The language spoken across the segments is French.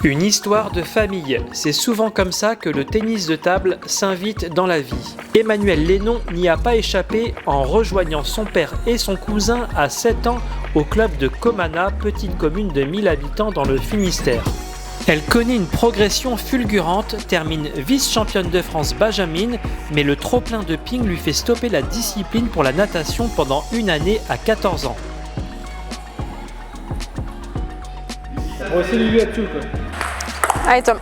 Une histoire de famille, c'est souvent comme ça que le tennis de table s'invite dans la vie. Emmanuel Lénon n'y a pas échappé en rejoignant son père et son cousin à 7 ans au club de Comana, petite commune de 1000 habitants dans le Finistère. Elle connaît une progression fulgurante, termine vice-championne de France Benjamin, mais le trop-plein de ping lui fait stopper la discipline pour la natation pendant une année à 14 ans. On va essayer de lui là-dessus, quoi. Allez Tom.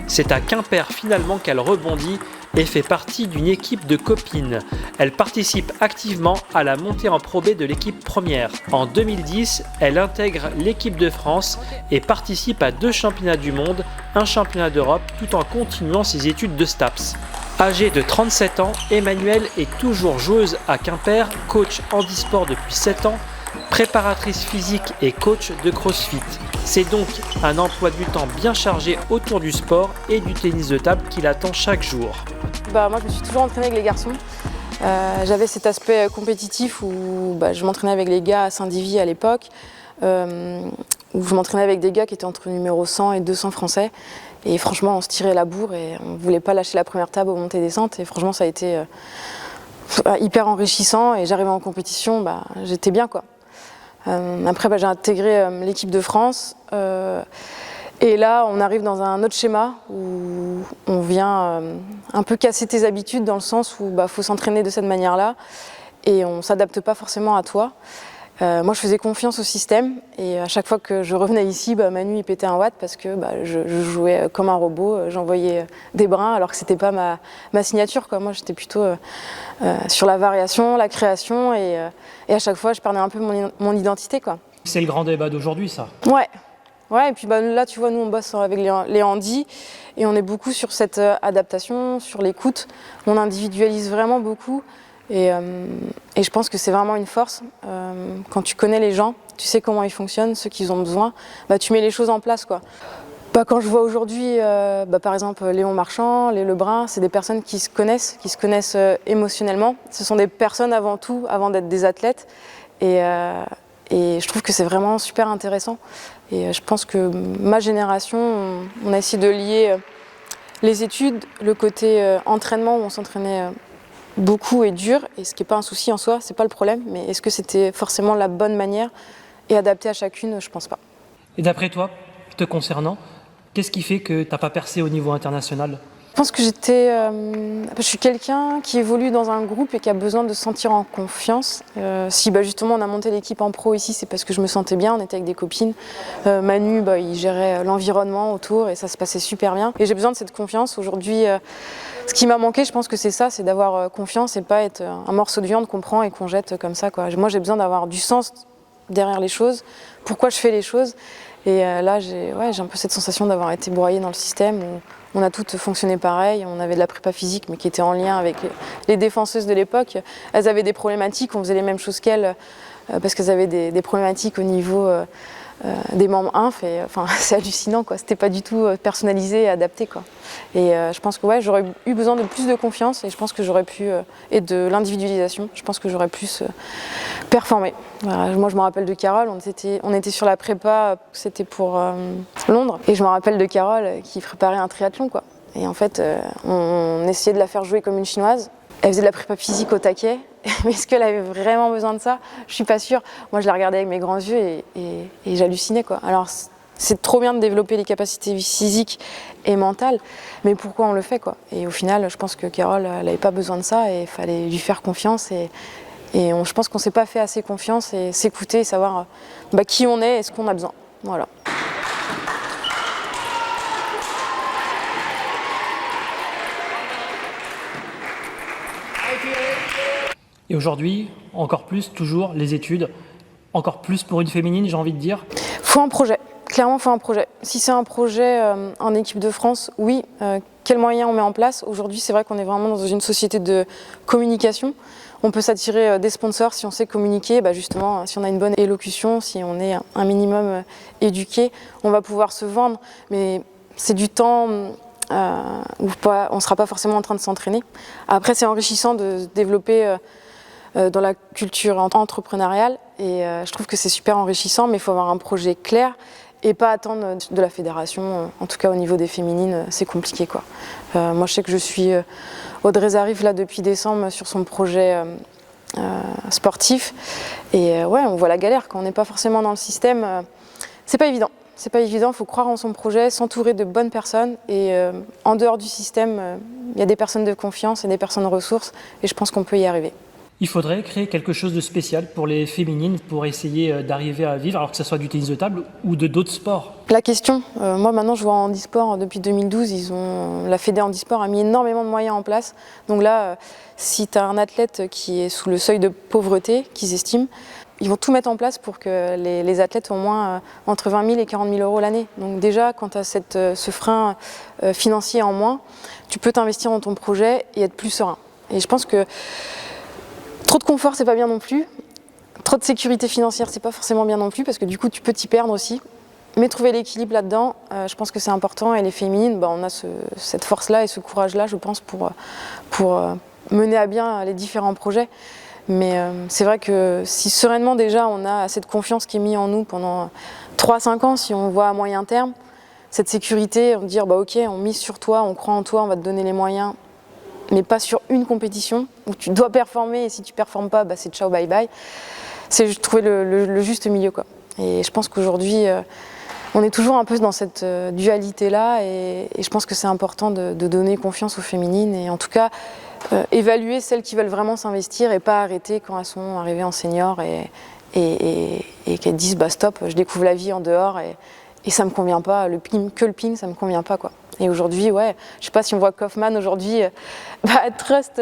C'est à Quimper finalement qu'elle rebondit et fait partie d'une équipe de copines. Elle participe activement à la montée en Pro B de l'équipe première. En 2010, elle intègre l'équipe de France et participe à 2 championnats du monde, un championnat d'Europe, tout en continuant ses études de STAPS. Âgée de 37 ans, Emmanuelle est toujours joueuse à Quimper, coach handisport depuis 7 ans, préparatrice physique et coach de CrossFit. C'est donc un emploi du temps bien chargé autour du sport et du tennis de table qui l'attend chaque jour. Moi je me suis toujours entraînée avec les garçons. J'avais cet aspect compétitif où je m'entraînais avec les gars à Saint-Divy à l'époque, où je m'entraînais avec des gars qui étaient entre numéro 100 et 200 français. Et franchement on se tirait la bourre et on ne voulait pas lâcher la première table aux montées-descentes. Et franchement ça a été hyper enrichissant et j'arrivais en compétition, j'étais bien quoi. Après j'ai intégré l'équipe de France et là on arrive dans un autre schéma où on vient un peu casser tes habitudes dans le sens où faut s'entraîner de cette manière-là et on ne s'adapte pas forcément à toi. Moi je faisais confiance au système et à chaque fois que je revenais ici, Manu il pétait un watt parce que je jouais comme un robot, j'envoyais des brins alors que c'était pas ma signature quoi. Moi j'étais plutôt sur la variation, la création et à chaque fois je perdais un peu mon identité quoi. C'est le grand débat d'aujourd'hui ça. Ouais, et puis là tu vois nous on bosse avec les handis et on est beaucoup sur cette adaptation, sur l'écoute, on individualise vraiment beaucoup. Et je pense que c'est vraiment une force. Quand tu connais les gens, tu sais comment ils fonctionnent, ceux qu'ils ont besoin, tu mets les choses en place quoi. Quand je vois aujourd'hui, par exemple Léon Marchand, les Lebrun, c'est des personnes qui se connaissent émotionnellement. Ce sont des personnes avant tout, avant d'être des athlètes. Et je trouve que c'est vraiment super intéressant. Et je pense que ma génération, on a essayé de lier les études, le côté entraînement où on s'entraînait beaucoup et dur, et ce qui n'est pas un souci en soi, c'est pas le problème, mais est-ce que c'était forcément la bonne manière et adapté à chacune, je pense pas. Et d'après toi, te concernant, qu'est-ce qui fait que tu n'as pas percé au niveau international ? Je pense que je suis quelqu'un qui évolue dans un groupe et qui a besoin de se sentir en confiance. Si justement on a monté l'équipe en pro ici, c'est parce que je me sentais bien, on était avec des copines. Manu, il gérait l'environnement autour et ça se passait super bien. Et j'ai besoin de cette confiance. Aujourd'hui, ce qui m'a manqué, je pense que c'est ça, c'est d'avoir confiance et pas être un morceau de viande qu'on prend et qu'on jette comme ça, quoi. Moi, j'ai besoin d'avoir du sens derrière les choses, pourquoi je fais les choses. Et là, j'ai un peu cette sensation d'avoir été broyée dans le système où on a toutes fonctionné pareil. On avait de la prépa physique, mais qui était en lien avec les défenseuses de l'époque. Elles avaient des problématiques, on faisait les mêmes choses qu'elles parce qu'elles avaient des problématiques au niveau des membres inf. Et c'est hallucinant, quoi. C'était pas du tout personnalisé et adapté, quoi. Et je pense que j'aurais eu besoin de plus de confiance et je pense que j'aurais pu, et de l'individualisation, je pense que j'aurais plus performé. Voilà, moi je me rappelle de Carole, on était sur la prépa, c'était pour Londres, et je me rappelle de Carole qui préparait un triathlon quoi. Et en fait on essayait de la faire jouer comme une chinoise. Elle faisait de la prépa physique au taquet, mais est-ce qu'elle avait vraiment besoin de ça? Je suis pas sûre. Moi je la regardais avec mes grands yeux et j'hallucinais quoi. Alors c'est trop bien de développer les capacités physiques et mentales, mais pourquoi on le fait quoi? Et au final, je pense que Carole, elle n'avait pas besoin de ça et il fallait lui faire confiance. Je pense qu'on ne s'est pas fait assez confiance et s'écouter et savoir qui on est et ce qu'on a besoin. Voilà. Et aujourd'hui, encore plus, toujours, les études, encore plus pour une féminine, j'ai envie de dire. Faut un projet. Clairement, il faut un projet. Si c'est un projet en équipe de France, oui. Quels moyens on met en place? Aujourd'hui, c'est vrai qu'on est vraiment dans une société de communication. On peut s'attirer des sponsors si on sait communiquer. Justement, si on a une bonne élocution, si on est un minimum éduqué, on va pouvoir se vendre. Mais c'est du temps où on ne sera pas forcément en train de s'entraîner. Après, c'est enrichissant de se développer dans la culture entrepreneuriale. Et je trouve que c'est super enrichissant, mais il faut avoir un projet clair et pas attendre de la fédération. En tout cas au niveau des féminines, c'est compliqué quoi. Moi je sais que je suis Audrey Zarif là depuis décembre sur son projet sportif et ouais, on voit la galère quand on n'est pas forcément dans le système. C'est pas évident. C'est pas évident, il faut croire en son projet, s'entourer de bonnes personnes et en dehors du système, il y a des personnes de confiance et des personnes ressources et je pense qu'on peut y arriver. Il faudrait créer quelque chose de spécial pour les féminines pour essayer d'arriver à vivre, alors que ce soit du tennis de table ou de d'autres sports. La question, moi maintenant je vois en handisport depuis 2012, la Fédé handisport a mis énormément de moyens en place. Donc là, si tu as un athlète qui est sous le seuil de pauvreté, qu'ils estiment, ils vont tout mettre en place pour que les athlètes aient au moins entre 20 000 et 40 000 euros l'année. Donc déjà, quand tu as ce frein financier en moins, tu peux t'investir dans ton projet et être plus serein. Et je pense que trop de confort, c'est pas bien non plus. Trop de sécurité financière, c'est pas forcément bien non plus, parce que du coup, tu peux t'y perdre aussi. Mais trouver l'équilibre là-dedans, je pense que c'est important. Et les féminines, on a cette force-là et ce courage-là, je pense, pour mener à bien les différents projets. Mais c'est vrai que si sereinement déjà on a cette confiance qui est mise en nous pendant 3-5 ans, si on voit à moyen terme, cette sécurité, on dire ok, on mise sur toi, on croit en toi, on va te donner les moyens, mais pas sur une compétition où tu dois performer et si tu performes pas, c'est ciao bye bye. C'est trouver le juste milieu quoi. Et je pense qu'aujourd'hui on est toujours un peu dans cette dualité-là et je pense que c'est important de donner confiance aux féminines et en tout cas évaluer celles qui veulent vraiment s'investir et pas arrêter quand elles sont arrivées en senior et qu'elles disent stop, je découvre la vie en dehors et ça me convient pas, le ping ça me convient pas quoi. Et aujourd'hui, ouais, je sais pas si on voit Kaufmann aujourd'hui, Trust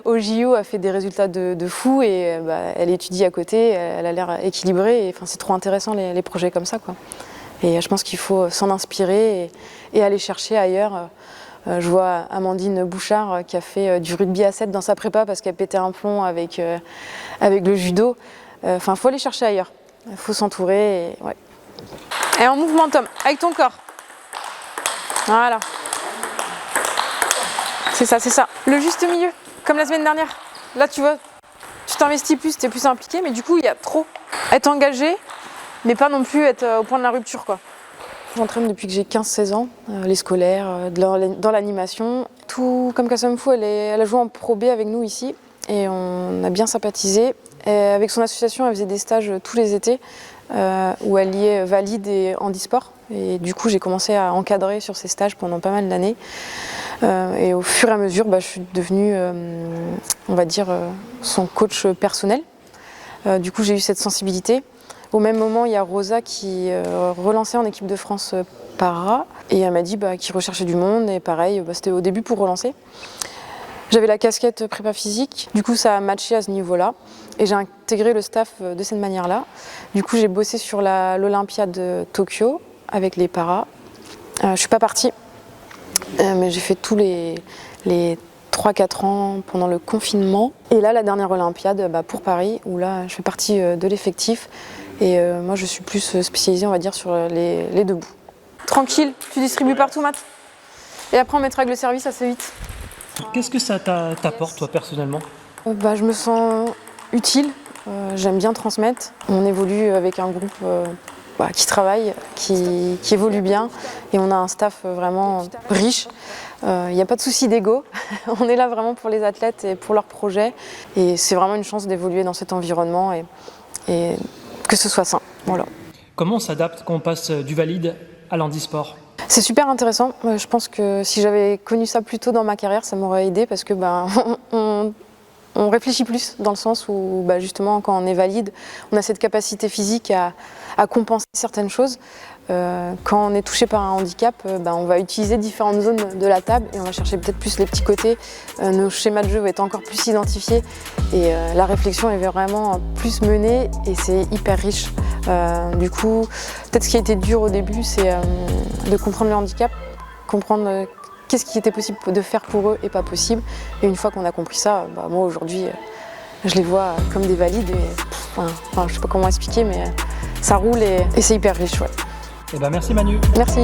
au JO a fait des résultats de fou et elle étudie à côté, elle a l'air équilibrée et c'est trop intéressant les projets comme ça quoi. Et je pense qu'il faut s'en inspirer et aller chercher ailleurs. Je vois Amandine Bouchard qui a fait du rugby à 7 dans sa prépa parce qu'elle pétait un plomb avec le judo. Enfin, faut aller chercher ailleurs. Il faut s'entourer. Ouais. Et en mouvement, Tom, avec ton corps. Voilà. C'est ça, c'est ça. Le juste milieu, comme la semaine dernière. Là, tu vois, tu t'investis plus, tu es plus impliqué, mais du coup, il y a trop. Être engagé, mais pas non plus être au point de la rupture, quoi. J'entraîne depuis que j'ai 15-16 ans, les scolaires, dans l'animation. Tout comme Kassem Fou, elle a joué en Pro B avec nous ici et on a bien sympathisé. Et avec son association, elle faisait des stages tous les étés où elle liait valide et handisport. Et du coup, j'ai commencé à encadrer sur ces stages pendant pas mal d'années. Et au fur et à mesure, je suis devenue, on va dire, son coach personnel. Du coup, j'ai eu cette sensibilité. Au même moment, il y a Rosa qui relançait en équipe de France para et elle m'a dit qu'il recherchait du monde et pareil, c'était au début pour relancer. J'avais la casquette prépa physique, du coup ça a matché à ce niveau-là et j'ai intégré le staff de cette manière-là. Du coup j'ai bossé sur l'Olympiade de Tokyo avec les paras. Je suis pas partie, mais j'ai fait tous les 3-4 ans pendant le confinement. Et là, la dernière Olympiade pour Paris, où là je fais partie de l'effectif. Et moi je suis plus spécialisée on va dire sur les debout. Tranquille, tu distribues partout Matt. Et après on mettra avec le service assez vite. Qu'est-ce que ça t'apporte toi personnellement ? Je me sens utile, j'aime bien transmettre. On évolue avec un groupe qui travaille, qui évolue bien et on a un staff vraiment riche. Il n'y a pas de souci d'ego, on est là vraiment pour les athlètes et pour leurs projets. Et c'est vraiment une chance d'évoluer dans cet environnement et que ce soit sain. Voilà. Comment on s'adapte quand on passe du valide à l'handisport ? C'est super intéressant. Je pense que si j'avais connu ça plus tôt dans ma carrière, ça m'aurait aidé parce que on réfléchit plus dans le sens où justement quand on est valide, on a cette capacité physique à compenser certaines choses. Quand on est touché par un handicap, on va utiliser différentes zones de la table et on va chercher peut-être plus les petits côtés. Nos schémas de jeu vont être encore plus identifiés et la réflexion est vraiment plus menée et c'est hyper riche. Du coup, peut-être ce qui a été dur au début, c'est de comprendre le handicap, comprendre qu'est-ce qui était possible de faire pour eux et pas possible. Et une fois qu'on a compris ça, moi aujourd'hui, je les vois comme des valides et je sais pas comment expliquer, mais ça roule et c'est hyper riche. Ouais. Merci Manu. Merci.